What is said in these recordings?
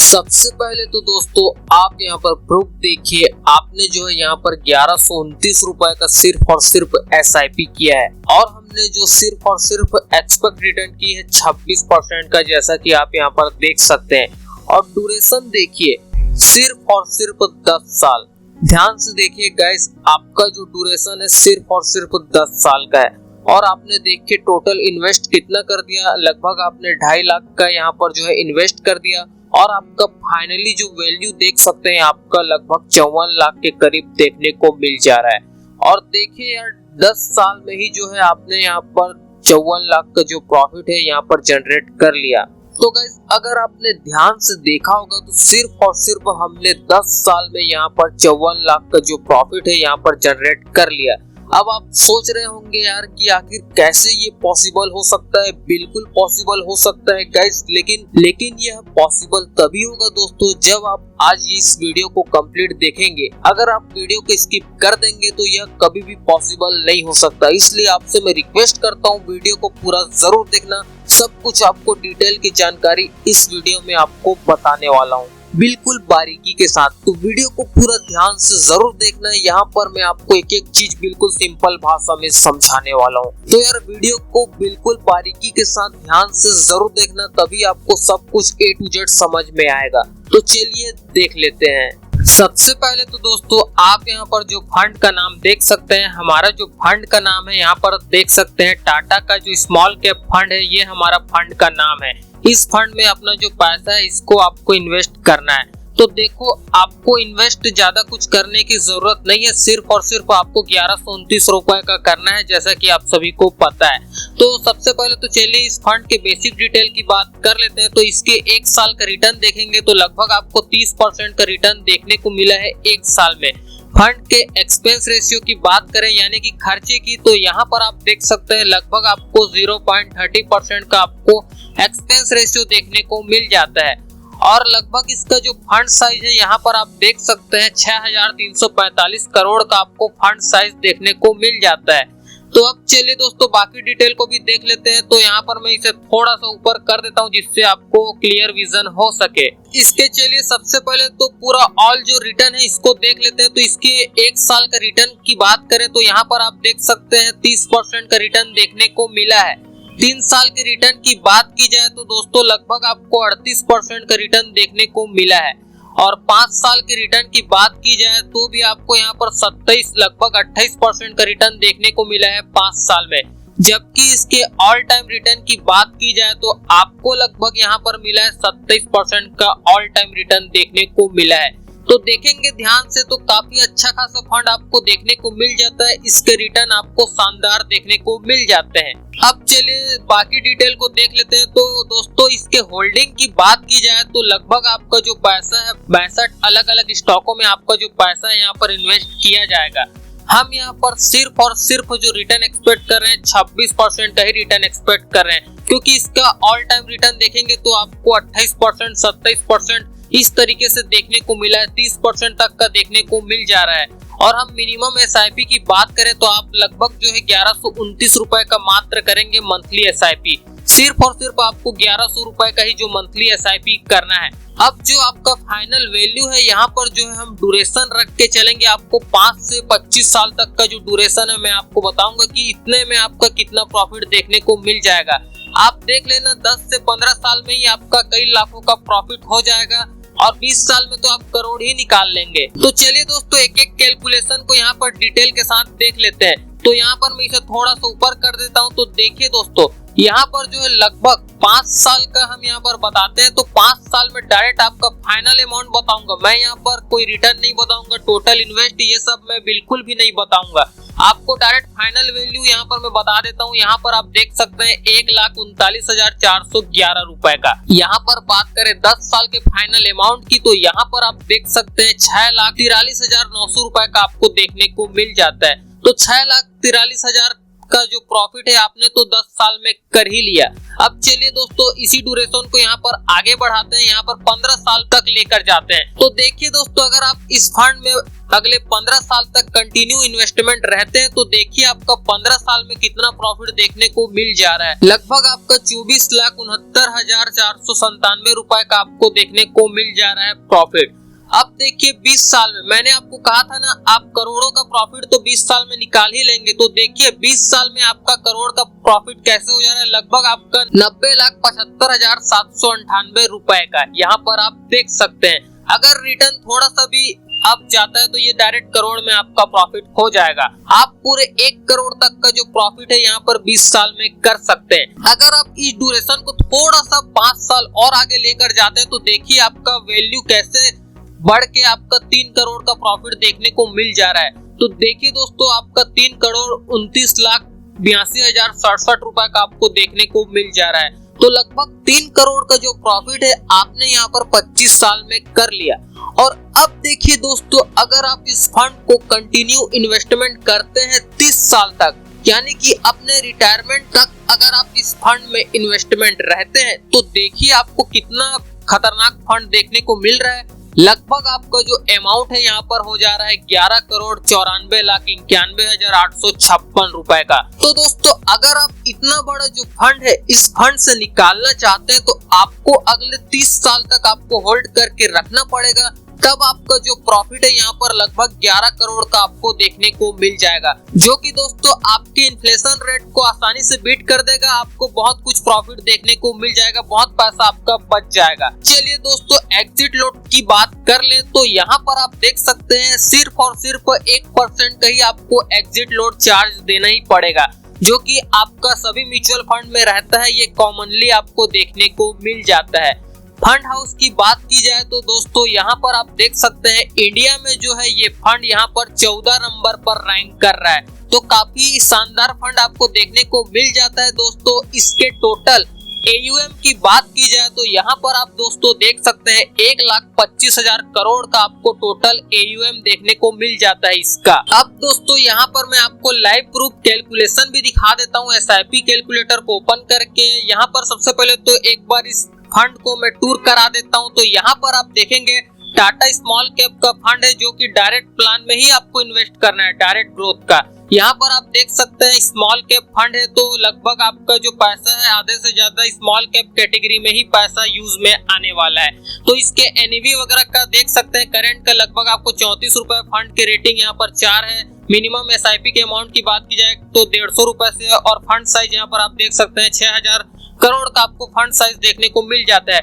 सबसे पहले तो दोस्तों आप यहाँ पर प्रूफ देखिए, आपने जो है यहाँ पर 1129 रुपए का सिर्फ और सिर्फ SIP किया है और हमने जो सिर्फ और सिर्फ एक्सपेक्ट रिटर्न की है 26% का, जैसा कि आप यहाँ पर देख सकते हैं। और ड्यूरेशन देखिए सिर्फ और सिर्फ 10 साल। ध्यान से देखिए गाइस, आपका जो ड्यूरेशन है सिर्फ और सिर्फ 10 साल का है और आपने देखिए टोटल इन्वेस्ट कितना कर दिया, लगभग आपने 2.5 लाख का यहाँ पर जो है इन्वेस्ट कर दिया और आपका फाइनली जो वैल्यू देख सकते हैं आपका लगभग 54 लाख के करीब देखने को मिल जा रहा है। और देखिए यार 10 साल में ही जो है आपने यहाँ पर 54 लाख का जो प्रॉफिट है यहाँ पर जनरेट कर लिया। तो गाइस अगर आपने ध्यान से देखा होगा तो सिर्फ और सिर्फ हमने 10 साल में यहाँ पर 54 लाख का जो प्रॉफिट है यहाँ पर जनरेट कर लिया। अब आप सोच रहे होंगे यार कि आखिर कैसे ये पॉसिबल हो सकता है। बिल्कुल पॉसिबल हो सकता है गाइस, लेकिन यह पॉसिबल तभी होगा दोस्तों जब आप आज इस वीडियो को कंप्लीट देखेंगे। अगर आप वीडियो को स्किप कर देंगे तो यह कभी भी पॉसिबल नहीं हो सकता। इसलिए आपसे मैं रिक्वेस्ट करता हूँ वीडियो को पूरा जरूर देखना, सब कुछ आपको डिटेल की जानकारी इस वीडियो में आपको बताने वाला हूँ बिल्कुल बारीकी के साथ। तो वीडियो को पूरा ध्यान से जरूर देखना। यहाँ पर मैं आपको एक एक चीज बिल्कुल सिंपल भाषा में समझाने वाला हूँ। तो यार वीडियो को बिल्कुल बारीकी के साथ ध्यान से जरूर देखना, तभी आपको सब कुछ A to Z समझ में आएगा। तो चलिए देख लेते हैं। सबसे पहले तो दोस्तों आप यहाँ पर जो फंड का नाम देख सकते हैं, हमारा जो फंड का नाम है यहाँ पर देख सकते हैं टाटा का जो स्मॉल कैप फंड है, ये हमारा फंड का नाम है। इस फंड में अपना जो पैसा है इसको आपको इन्वेस्ट करना है। तो देखो आपको इन्वेस्ट ज्यादा कुछ करने की जरूरत नहीं है, सिर्फ और सिर्फ आपको 1129 रुपए का करना है, जैसा कि आप सभी को पता है। तो सबसे पहले तो चलिए इस फंड के बेसिक डिटेल की बात कर लेते हैं। तो इसके 1 साल का रिटर्न देखेंगे तो लगभग आपको 30% का रिटर्न देखने को मिला है 1 साल में। फंड के एक्सपेंस रेशियो की बात करें यानी कि खर्चे की, तो यहाँ पर आप देख सकते हैं लगभग आपको 0.30% का आपको एक्सपेंस रेशियो देखने को मिल जाता है। और लगभग इसका जो फंड साइज है यहाँ पर आप देख सकते हैं 6345 करोड़ का आपको फंड साइज देखने को मिल जाता है। तो अब चलिए दोस्तों बाकी डिटेल को भी देख लेते हैं। तो यहाँ पर मैं इसे थोड़ा सा ऊपर कर देता हूँ जिससे आपको क्लियर विजन हो सके। इसके चलिए सबसे पहले तो पूरा ऑल जो रिटर्न है इसको देख लेते हैं। तो इसके 1 साल का रिटर्न की बात करें तो यहाँ पर आप देख सकते हैं 30% का रिटर्न देखने को मिला है। 3 साल के रिटर्न की बात की जाए तो दोस्तों लगभग आपको 38% का रिटर्न देखने को मिला है। और 5 साल के रिटर्न की बात की जाए तो भी आपको यहाँ पर 27 लगभग 28% का रिटर्न देखने को मिला है 5 साल में। जबकि इसके ऑल टाइम रिटर्न की बात की जाए तो आपको लगभग यहाँ पर मिला है 27% का ऑल टाइम रिटर्न देखने को मिला है। तो देखेंगे ध्यान से तो काफी अच्छा खासा फंड आपको देखने को मिल जाता है, इसके रिटर्न आपको शानदार देखने को मिल जाते हैं। अब चलिए बाकी डिटेल को देख लेते हैं। तो दोस्तों इसके होल्डिंग की बात की जाए तो लगभग आपका जो पैसा है 62 अलग अलग स्टॉकों में आपका जो पैसा है यहाँ पर इन्वेस्ट किया जाएगा। हम यहाँ पर सिर्फ और सिर्फ जो रिटर्न एक्सपेक्ट कर रहे हैं 26% का ही रिटर्न एक्सपेक्ट कर रहे हैं, क्योंकि इसका ऑल टाइम रिटर्न देखेंगे तो आपको 28%, 27% इस तरीके से देखने को मिला है, 30% तक का देखने को मिल जा रहा है। और हम मिनिमम SIP की बात करें तो आप लगभग जो है 1129 रुपए का मात्र करेंगे मंथली SIP। सिर्फ और सिर्फ आपको 1100 रुपए का ही जो मंथली SIP करना है। अब जो आपका फाइनल वैल्यू है यहाँ पर जो है हम ड्यूरेशन रख के चलेंगे। आपको 5 से 25 साल तक का जो ड्यूरेशन है मैं आपको बताऊंगा कि इतने में आपका कितना प्रॉफिट देखने को मिल जाएगा। आप देख लेना 10 से 15 साल में ही आपका कई लाखों का प्रॉफिट हो जाएगा और 20 साल में तो आप करोड़ ही निकाल लेंगे। तो चलिए दोस्तों एक एक कैलकुलेशन को यहाँ पर डिटेल के साथ देख लेते हैं। तो यहाँ पर मैं इसे थोड़ा सा ऊपर कर देता हूँ। तो देखिए दोस्तों यहाँ पर जो है लगभग 5 साल का हम यहाँ पर बताते हैं। तो 5 साल में डायरेक्ट आपका फाइनल अमाउंट बताऊंगा मैं, यहाँ पर कोई रिटर्न नहीं बताऊंगा, टोटल इन्वेस्ट ये सब मैं बिल्कुल भी नहीं बताऊंगा। आपको डायरेक्ट फाइनल वैल्यू यहाँ पर मैं बता देता हूँ। यहाँ पर आप देख सकते हैं 1,39,411 रुपए का। यहाँ पर बात करें 10 साल के फाइनल अमाउंट की तो यहाँ पर आप देख सकते हैं 6,43,900 रुपए का आपको देखने को मिल जाता है। तो 6,43,000 का जो प्रॉफिट है आपने तो 10 साल में कर ही लिया। अब चलिए दोस्तों इसी ड्यूरेशन को यहाँ पर आगे बढ़ाते हैं, यहाँ पर 15 साल तक लेकर जाते हैं। तो देखिए दोस्तों, अगर आप इस फंड में अगले 15 साल तक कंटिन्यू इन्वेस्टमेंट रहते हैं तो देखिए आपका 15 साल में कितना प्रॉफिट देखने को मिल जा रहा है। लगभग आपका 24,69,497 रुपए का आपको देखने को मिल जा रहा है प्रॉफिट। अब देखिए 20 साल में, मैंने आपको कहा था ना आप करोड़ों का प्रॉफिट तो 20 साल में निकाल ही लेंगे। तो देखिए 20 साल में आपका करोड़ का प्रॉफिट कैसे हो जा रहा है, लगभग आपका 90,75,798 रुपए का यहाँ पर आप देख सकते हैं। अगर रिटर्न थोड़ा सा भी अब जाता है तो ये डायरेक्ट करोड़ में आपका प्रॉफिट हो जाएगा। आप पूरे 1 करोड़ तक का जो प्रॉफिट है यहाँ पर 20 साल में कर सकते हैं। अगर आप इस ड्यूरेशन को थोड़ा सा 5 साल और आगे लेकर जाते हैं तो देखिए आपका वैल्यू कैसे बढ़ के आपका 3 करोड़ का प्रॉफिट देखने को मिल जा रहा है। तो देखिए दोस्तों, आपका 3,29,82,067 रुपए का आपको देखने को मिल जा रहा है। तो लगभग 3 करोड़ का जो प्रॉफिट है आपने यहाँ पर 25 साल में कर लिया। और अब देखिए दोस्तों, अगर आप इस फंड को कंटिन्यू इन्वेस्टमेंट करते हैं 30 साल तक, यानी कि अपने रिटायरमेंट तक अगर आप इस फंड में इन्वेस्टमेंट रहते हैं तो देखिए आपको कितना खतरनाक फंड देखने को मिल रहा है। लगभग आपका जो अमाउंट है यहाँ पर हो जा रहा है 11,94,91,856 रुपए का। तो दोस्तों, अगर आप इतना बड़ा जो फंड है इस फंड से निकालना चाहते हैं तो आपको अगले 30 साल तक आपको होल्ड करके रखना पड़ेगा। तब आपका जो प्रॉफिट है यहाँ पर लगभग 11 करोड़ का आपको देखने को मिल जाएगा, जो कि दोस्तों आपके इन्फ्लेशन रेट को आसानी से बीट कर देगा। आपको बहुत कुछ प्रॉफिट देखने को मिल जाएगा, बहुत पैसा आपका बच जाएगा। चलिए दोस्तों, एग्जिट लोड की बात कर लें तो यहाँ पर आप देख सकते हैं सिर्फ और सिर्फ 1% का ही आपको एग्जिट लोड चार्ज देना ही पड़ेगा, जो कि आपका सभी म्यूचुअल फंड में रहता है। ये कॉमनली आपको देखने को मिल जाता है। फंड हाउस की बात की जाए तो दोस्तों यहाँ पर आप देख सकते हैं इंडिया में जो है ये फंड यहाँ पर 14 नंबर पर रैंक कर रहा है। तो काफी शानदार फंड आपको देखने को मिल जाता है दोस्तों। इसके टोटल AUM की बात की जाए तो यहाँ पर आप दोस्तों देख सकते हैं 1,25,000 करोड़ का आपको टोटल AUM देखने को मिल जाता है इसका। अब दोस्तों यहाँ पर मैं आपको लाइव प्रूफ कैलकुलेशन भी दिखा देता हूँ SIP कैलकुलेटर को ओपन करके। यहाँ पर सबसे पहले तो एक बार इस फंड को मैं टूर करा देता हूं। तो यहाँ पर आप देखेंगे टाटा स्मॉल कैप का फंड है, जो कि डायरेक्ट प्लान में ही आपको इन्वेस्ट करना है, डायरेक्ट ग्रोथ का। यहाँ पर आप देख सकते हैं स्मॉल कैप फंड है, तो लगभग आपका जो पैसा है आधे से ज्यादा स्मॉल कैप कैटेगरी में ही पैसा यूज में आने वाला है। तो इसके NAV वगैरह का देख सकते हैं, करंट का लगभग आपको 34 रुपए, फंड की रेटिंग यहाँ पर 4 है। मिनिमम SIP के अमाउंट की बात की जाए तो 150 रुपए से, और फंड साइज यहाँ पर आप देख सकते हैं 6,000 करोड़ का आपको फंड साइज देखने को मिल जाता है।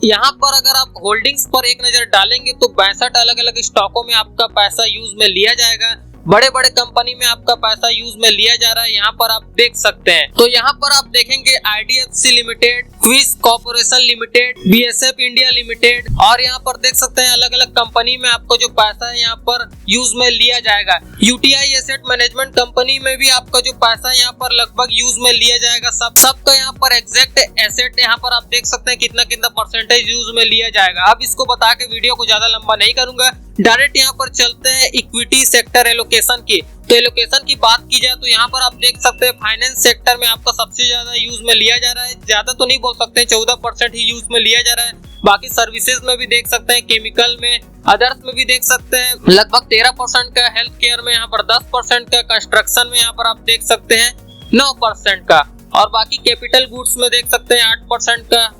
यहाँ पर अगर आप होल्डिंग्स पर एक नजर डालेंगे तो 62 अलग अलग स्टॉकों में आपका पैसा यूज में लिया जाएगा। बड़े बड़े कंपनी में आपका पैसा यूज में लिया जा रहा है, यहाँ पर आप देख सकते हैं। तो यहाँ पर आप देखेंगे IDFC limited, Quess corporation limited, BSF India limited, और यहाँ पर देख सकते हैं अलग अलग कंपनी में आपको जो पैसा है यहाँ पर यूज में लिया जाएगा। UTI एसेट मैनेजमेंट कंपनी में भी आपका जो पैसा है यहाँ पर लगभग यूज में लिया जाएगा। सबका यहाँ पर एग्जैक्ट एसेट यहाँ पर आप देख सकते हैं कितना कितना परसेंटेज यूज में लिया जाएगा। अब इसको बता के वीडियो को ज्यादा लंबा नहीं करूंगा, डायरेक्ट यहाँ पर चलते हैं इक्विटी सेक्टर एलोकेशन की। तो एलोकेशन की बात की जाए तो यहाँ पर आप देख सकते हैं फाइनेंस सेक्टर में आपका सबसे ज्यादा यूज में लिया जा रहा है। ज्यादा तो नहीं बोल सकते, 14% ही यूज में लिया जा रहा है। बाकी सर्विसेज में भी देख सकते हैं, केमिकल में, अदर्स में भी देख सकते हैं लगभग 13% का, हेल्थ केयर में यहाँ पर 10% का, कंस्ट्रक्शन में यहाँ पर आप देख सकते हैं 9% का, और बाकी कैपिटल गुड्स में देख सकते हैं 8% का,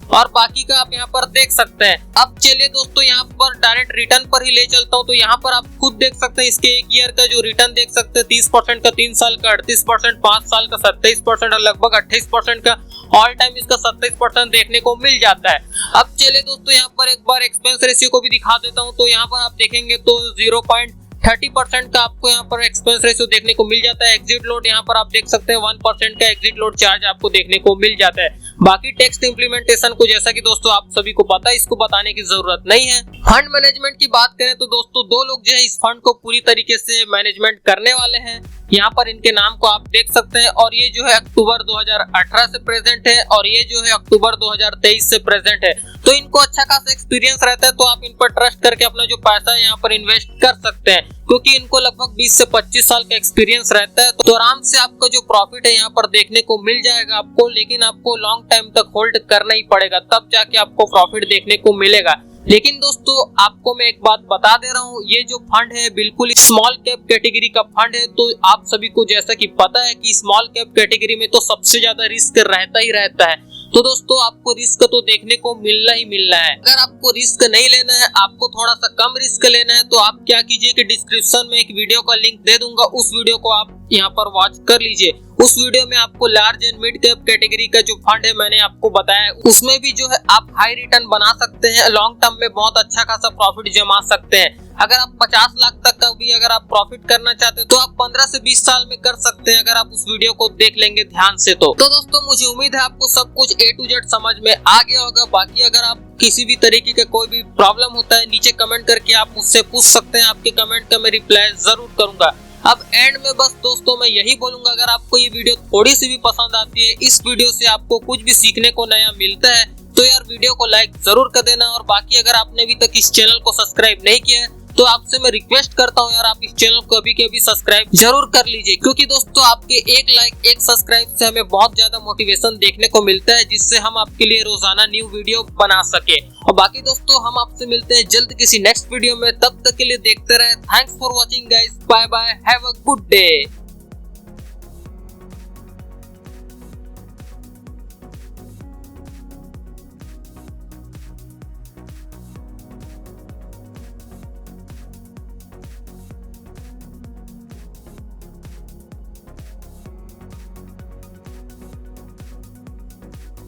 और बाकी का आप यहाँ पर देख सकते हैं। अब चलिए दोस्तों यहाँ पर डायरेक्ट रिटर्न पर ही ले चलता हूँ। तो यहाँ पर आप खुद देख सकते हैं इसके 1 ईयर का जो रिटर्न देख सकते हैं 30% का, 3 साल का 38%, 5 साल का 27% और लगभग 28% का, ऑल टाइम इसका 27% देखने को मिल जाता है। अब चलिए दोस्तों यहाँ पर एक बार एक्सपेंस रेशियो को भी दिखा देता हूँ। तो यहाँ पर आप देखेंगे तो 0.30% का आपको यहाँ पर एक्सपेंस रेशियो देखने को मिल जाता है। एग्जिट लोड यहाँ पर आप देख सकते हैं 1% का एग्जिट लोड चार्ज आपको देखने को मिल जाता है। बाकी टेक्स्ट इंप्लीमेंटेशन को जैसा कि दोस्तों आप सभी को पता है, इसको बताने की जरूरत नहीं है। फंड मैनेजमेंट की बात करें तो दोस्तों 2 लोग जो है इस फंड को पूरी तरीके से मैनेजमेंट करने वाले हैं। यहाँ पर इनके नाम को आप देख सकते हैं, और ये जो है अक्टूबर 2018 से प्रेजेंट है, और ये जो है अक्टूबर 2023 से प्रेजेंट है। तो इनको अच्छा खासा एक्सपीरियंस रहता है, तो आप इन पर ट्रस्ट करके अपना जो पैसा है यहाँ पर इन्वेस्ट कर सकते हैं, क्योंकि इनको लगभग 20 से 25 साल का एक्सपीरियंस रहता है। तो आराम से आपका जो प्रॉफिट है यहाँ पर देखने को मिल जाएगा आपको, लेकिन आपको लॉन्ग टाइम तक होल्ड करना ही पड़ेगा, तब जाके आपको प्रॉफिट देखने को मिलेगा। लेकिन दोस्तों आपको मैं एक बात बता दे रहा हूँ, ये जो फंड है बिल्कुल स्मॉल कैप कैटेगरी का फंड है। तो आप सभी को जैसा कि पता है कि स्मॉल कैप कैटेगरी में तो सबसे ज्यादा रिस्क रहता ही रहता है। तो दोस्तों आपको रिस्क तो देखने को मिलना ही मिलना है। अगर आपको रिस्क नहीं लेना है, आपको थोड़ा सा कम रिस्क लेना है, तो आप क्या कीजिए कि डिस्क्रिप्शन में एक वीडियो का लिंक दे दूंगा, उस वीडियो को आप यहाँ पर वॉच कर लीजिए। उस वीडियो में आपको large and mid cap category का जो फंड है मैंने आपको बताया, उसमें भी जो है आप हाई रिटर्न बना सकते हैं, लॉन्ग टर्म में बहुत अच्छा खासा प्रॉफिट जमा सकते हैं। अगर आप 50 लाख तक का भी अगर आप प्रॉफिट करना चाहते हैं तो आप 15 से 20 साल में कर सकते हैं, अगर आप उस वीडियो को देख लेंगे ध्यान से। तो दोस्तों मुझे उम्मीद है आपको सब कुछ A to Z समझ में आ गया होगा। बाकी अगर आप किसी भी तरीके का कोई भी प्रॉब्लम होता है, नीचे कमेंट करके आप मुझसे पूछ सकते हैं, आपके कमेंट का मैं रिप्लाई जरूर करूंगा। अब एंड में बस दोस्तों मैं यही बोलूंगा, अगर आपको ये वीडियो थोड़ी सी भी पसंद आती है, इस वीडियो से आपको कुछ भी सीखने को नया मिलता है, तो यार वीडियो को लाइक जरूर कर देना। और बाकी अगर आपने अभी तक इस चैनल को सब्सक्राइब नहीं किया है तो आपसे मैं रिक्वेस्ट करता हूँ यार, आप इस चैनल को अभी के अभी सब्सक्राइब जरूर कर लीजिए, क्योंकि दोस्तों आपके एक लाइक एक सब्सक्राइब से हमें बहुत ज्यादा मोटिवेशन देखने को मिलता है, जिससे हम आपके लिए रोजाना न्यू वीडियो बना सके। और बाकी दोस्तों हम आपसे मिलते हैं जल्द किसी नेक्स्ट वीडियो में, तब तक के लिए देखते रहे। Thanks for watching guys, bye bye, have a good day.